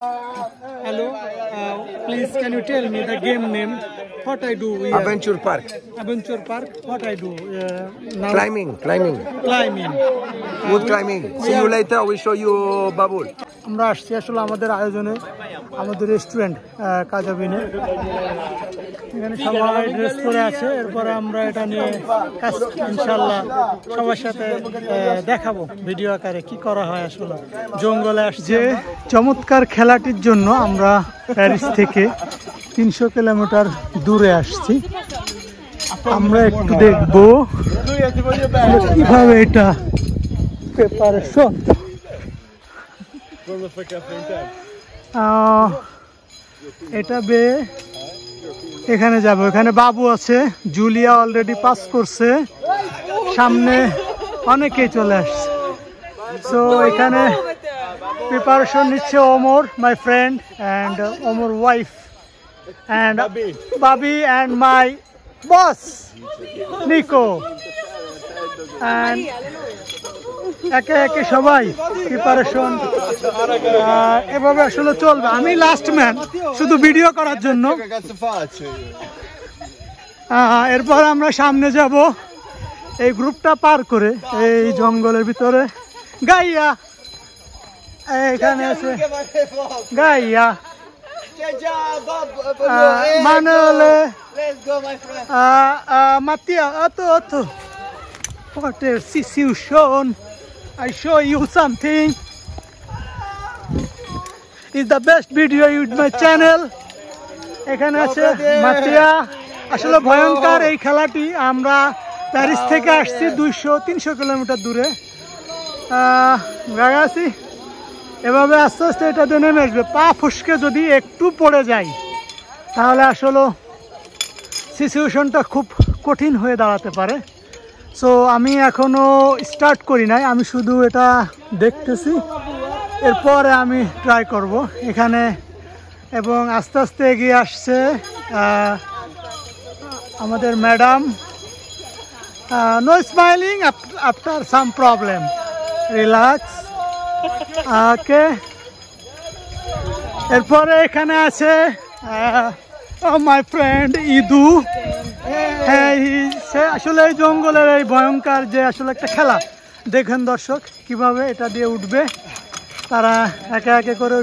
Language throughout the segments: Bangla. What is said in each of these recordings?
Hello, please can you tell me the game name? What I do here? Adventure Park. Adventure Park. What I do? Now Climbing. Climbing. Wood climbing. See you later. We show you bubble. আমরা আসছি আসলে আমাদের আয়োজনে আমাদের রেস্টুরেন্ট কাজাবিনে। এখানে সবাই ড্রেস পরে আছে, এরপরে আমরা এটা নিয়ে কাজ ইনশাআল্লাহ সবার সাথে দেখাবো ভিডিও আকারে কি করা হয়। আসলে জঙ্গলে আসছে। চমৎকার খেলাটির জন্য আমরা প্যারিস থেকে 300 কিলোমিটার দূরে আসছি। আমরা একটু দেখবো কিভাবে এটা প্রিপারেশন। এটা বে এখানে যাবো, এখানে বাবু আছে, জুলিয়া অলরেডি পাস করছে, সামনে অনেকেই চলে আসছে। সো এখানে প্রিপারেশন নিচ্ছে Omar, my friend, and Omar wife, and Bobby, and my boss Nico, and একে একে সবাই প্রিপারেশন এভাবে আসলে চলবে। আমি লাস্ট ম্যান শুধু ভিডিও করার জন্য। এরপর আমরা সামনে যাব এই গ্রুপটা পার করে এই জঙ্গলের ভিতরে। গাইয়া এখানে আছে, গাইয়া মানলে মাতিয়া অত what a situation. I show you something. It's the best video in my channel. এখানে আছে মাতিয়া। আসলে ভয়ঙ্কর এই খেলাটি। আমরা প্যারিস থেকে আসছি 200-300 কিলোমিটার দূরে। গাগাছি এভাবে আস্তে আস্তে এটা দিয়ে নেমে আসবে। পা ফুসকে যদি একটু পড়ে যায় তাহলে আসলে সিচুয়েশনটা খুব কঠিন হয়ে দাঁড়াতে পারে। সো আমি এখনো স্টার্ট করি নাই, আমি শুধু এটা দেখতেছি, এরপরে আমি ট্রাই করব এখানে। এবং আস্তে আস্তে এগিয়ে আসছে আমাদের madam. No smiling after some problem, relax, okay. এরপরে এখানে আছে মাই ফ্রেন্ড ইদু। হ্যাঁ, আসলে এই জঙ্গলের এই ভয়ঙ্কর যে আসলে একটা খেলা, দেখেন দর্শক কিভাবে এটা দিয়ে উঠবে। তারা একে একে করে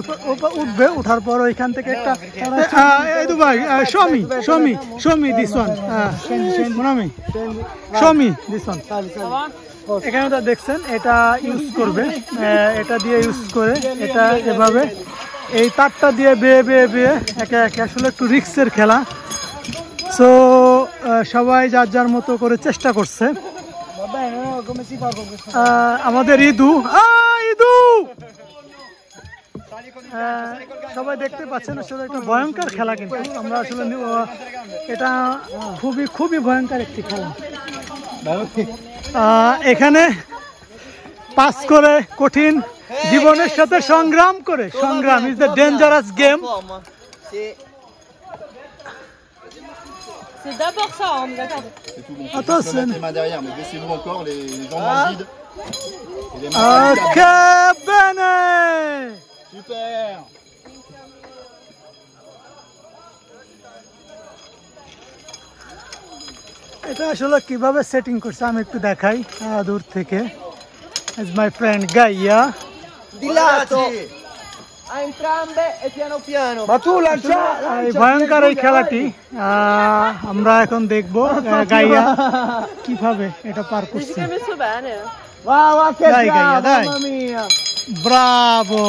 উঠবে, উঠার পর ওইখান থেকে একটা ইদু ভাই Shami this one, Shami this one. এখানে তো দেখছেন এটা ইউজ করবে, এটা দিয়ে ইউজ করে এটা এভাবে এই তারটা দিয়ে বেয়ে বেয়ে বেয়ে একে একে। আসলে একটু রিস্কের খেলা। সো সবাই যার যার মতো করে চেষ্টা করছে। আমাদের ইদু সবাই দেখতে পাচ্ছেন আসলে একটা ভয়ঙ্কর খেলা, কিন্তু আমরা আসলে এটা খুবই ভয়ঙ্কর একটি খেলা। এখানে পাস করে কঠিন জীবনের সাথে সংগ্রাম is the dangerous game. C'est d'abord ça, on est d'accord. Attention. Les mains derrière, mais baissez-vous encore, les jambes dans le vide. Ok, bene. Super. এটা আসলে কিভাবে সেটিং করছে আমি একটু দেখাই দূর থেকে। Is my friend Gaia. Di lato. A entrambe e piano piano. Ma tu lancia. ভয়ঙ্কর এই খেলাটি আমরা এখন দেখব গাইয়া কিভাবে এটা পার করছে। Wow, che Dai, Gaia, dai. mamma mia. Bravo.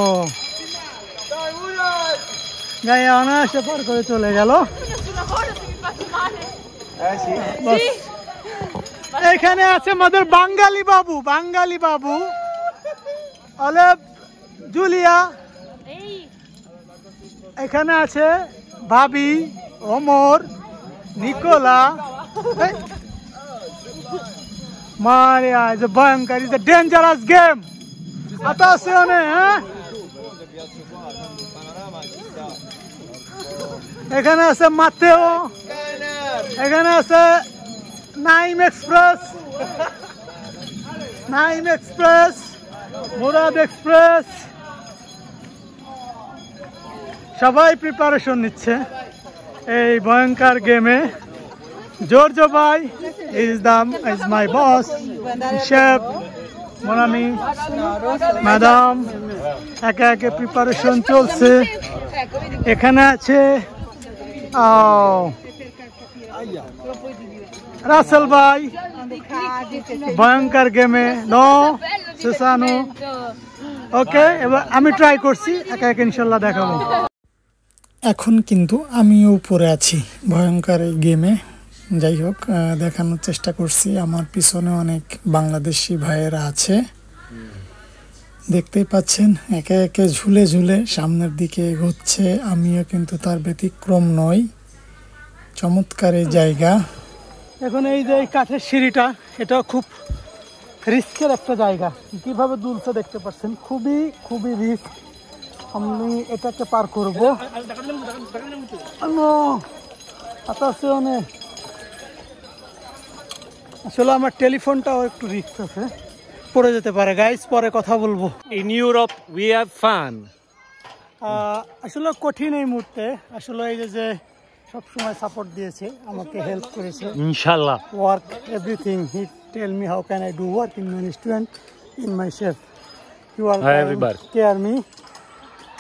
গাইয়া অনায়াসে পার করে চলে গেল। Sì. এখানে আছে আমাদের বাঙালি বাবু অলেভ, জুলিয়া। এখানে আছে ভাবি, Omar, Nicola. Maria is a ভয়ঙ্কর, is a dangerous game. Attenzione, এখানে আছে মাতেও, এখানে আছে নাইম এক্সপ্রেস, মুরাদ এক্সপ্রেস। সবাই প্রিপারেশন নিচ্ছে এই ভয়ঙ্কর গেমে। জর্জো ভাই is my boss, chef, mon ami, madam, একে একে প্রিপারেশন চলছে। এখানে আছে রাসেল ভাই ভয়ঙ্কর গেমে নো সুসানো। ওকে, এবার আমি ট্রাই করছি, একে একে ইনশাল্লাহ দেখাবো। এখন কিন্তু আমিও উপরে আছি ভয়ঙ্কর এই গেমে। যাই হোক, দেখানোর চেষ্টা করছি। আমার পিছনে অনেক বাংলাদেশি ভাইয়েরা আছে, দেখতেই পাচ্ছেন একে একে ঝুলে ঝুলে সামনের দিকে এগোচ্ছে। আমিও কিন্তু তার ব্যতিক্রম নই। চমৎকার এই জায়গা। এখন এই যে কাঠের সিঁড়িটা, এটা খুব রিস্কের একটা জায়গা। কিভাবে দুলছে দেখতে পাচ্ছেন, খুবই খুবই রিস্ক। আমি এটাকে পার করবো। আসলে আমার টেলিফোনটাও একটু রিস্ক আছে, পড়ে যেতে পারে। গাইস, পরে কথা বলবো। In Europe we have fun. আসলে কঠিন এই মুহূর্তে। আসলে এই যে সবসময় সাপোর্ট দিয়েছে, আমাকে হেল্প করেছে। Inshallah. Work, everything. He tell me how can I do work in my restaurant, in my chef. You are Everybody. care me.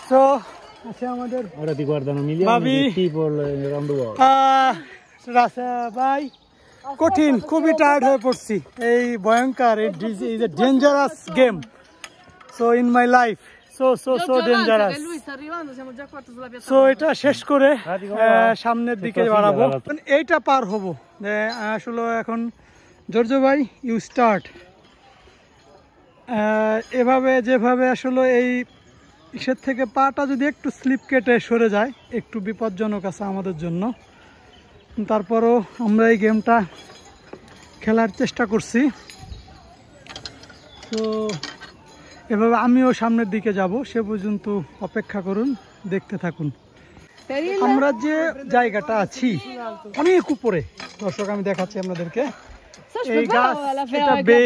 So, আছে আমাদের Ora ti guardano milioni Babi. di people around the world. রাসা ভাই, কঠিন, খুবই টায়ার্ড হয়ে পড়ছি। এই ভয়ঙ্কর is a dangerous game. So in my life so dangerous. So এটা শেষ করে সামনের দিকে বাড়াবো। এইটা পার হবো। আসলে এখন জর্জো ভাই, ইউ স্টার্ট। এভাবে যেভাবে আসলে এই ইসের থেকে পাটা যদি একটু স্লিপ কেটে সরে যায়, একটু বিপজ্জনক আছে আমাদের জন্য। তারপরও আমরা এই গেমটা খেলার চেষ্টা করছি। তো এভাবে আমিও সামনের দিকে যাব, সে পর্যন্ত অপেক্ষা করুন, দেখতে থাকুন। আমরা যে জায়গাটা আছি অনেক উপরে, দর্শক আমি দেখাচ্ছি আপনাদেরকে। এই গাছ, এটা বে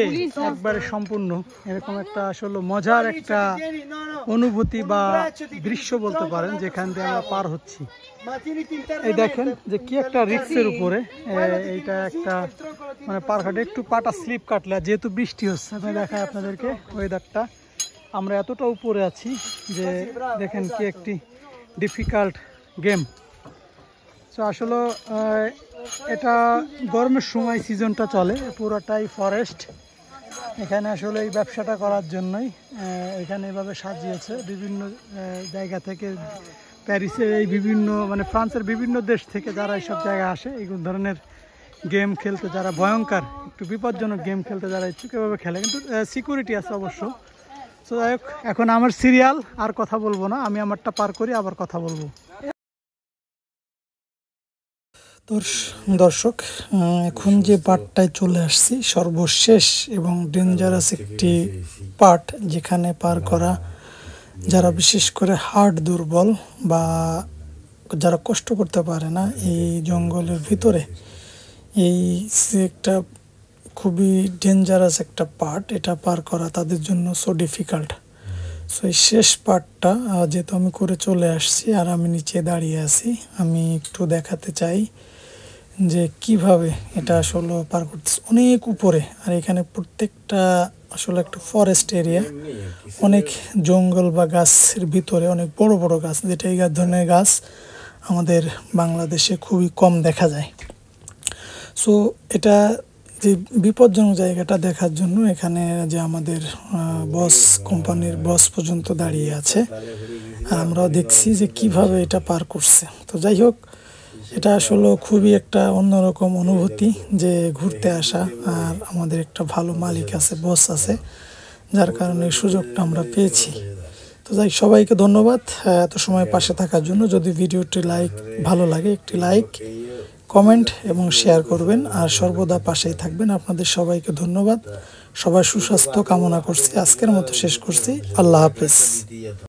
একবারে সম্পূর্ণ এরকম একটা আসলে মজার একটা অনুভূতি বা দৃশ্য বলতে পারেন, যেখান দিয়ে আমরা পার হচ্ছি। এই দেখেন যে কি একটা রিক্সের উপরে এইটা একটা মানে পার কাটে, একটু পাটা স্লিপ কাটলে, যেহেতু বৃষ্টি হচ্ছে, আমি দেখাই আপনাদেরকে ওয়েদারটা। আমরা এতটা উপরে আছি যে দেখেন কি একটি ডিফিকাল্ট গেম। তো আসলে এটা গরমের সময় সিজনটা চলে, পুরোটাই ফরেস্ট। এখানে আসলে এই ব্যবসাটা করার জন্যই এখানে এভাবে সাজিয়েছে। বিভিন্ন জায়গা থেকে, প্যারিসের এই বিভিন্ন মানে ফ্রান্সের বিভিন্ন দেশ থেকে যারা এইসব জায়গায় আসে এই ধরনের গেম খেলতে, যারা ভয়ঙ্কর একটু বিপজ্জনক গেম খেলতে যারা ইচ্ছুক, এভাবে খেলে। কিন্তু সিকিউরিটি আছে অবশ্য। তো যাই হোক, এখন আমার সিরিয়াল, আর কথা বলবো না, আমি আমারটা পার করি, আবার কথা বলবো। দর্শক, এখন যে পার্টটায় চলে আসছি, সর্বশেষ এবং ডেঞ্জারাস একটি পার্ট, যেখানে পার করা যারা বিশেষ করে হার্ট দুর্বল বা যারা কষ্ট করতে পারে না এই জঙ্গলের ভিতরে, এই একটা খুবই ডেঞ্জারাস একটা পার্ট। এটা পার করা তাদের জন্য সো ডিফিকাল্ট। সো এই শেষ পার্টটা যেহেতু আমি করে চলে আসছি আর আমি নিচে দাঁড়িয়ে আছি, আমি একটু দেখাতে চাই যে কিভাবে এটা আসলে পার করতেছে অনেক উপরে। আর এখানে প্রত্যেকটা আসলে একটা ফরেস্ট এরিয়া, অনেক জঙ্গল বা গাছের ভিতরে অনেক বড় বড় গাছ, যেটা এই ধরনের গাছ আমাদের বাংলাদেশে খুবই কম দেখা যায়। সো এটা যে বিপজ্জনক জায়গাটা দেখার জন্য এখানে যে আমাদের বস, কোম্পানির বস পর্যন্ত দাঁড়িয়ে আছে, আর আমরাও দেখছি যে কিভাবে এটা পার করছে। তো যাই হোক, এটা আসলে খুবই একটা অন্যরকম অনুভূতি যে ঘুরতে আসা, আর আমাদের একটা ভালো মালিক আছে, বস আছে, যার কারণে এই সুযোগটা আমরা পেয়েছি। তো যাই, সবাইকে ধন্যবাদ এত সময় পাশে থাকার জন্য। যদি ভিডিওটি ভালো লাগে, একটি লাইক, কমেন্ট এবং শেয়ার করবেন, আর সর্বদা পাশেই থাকবেন। আপনাদের সবাইকে ধন্যবাদ। সবার সুস্বাস্থ্য কামনা করছি। আজকের মতো শেষ করছি। আল্লাহ হাফেজ।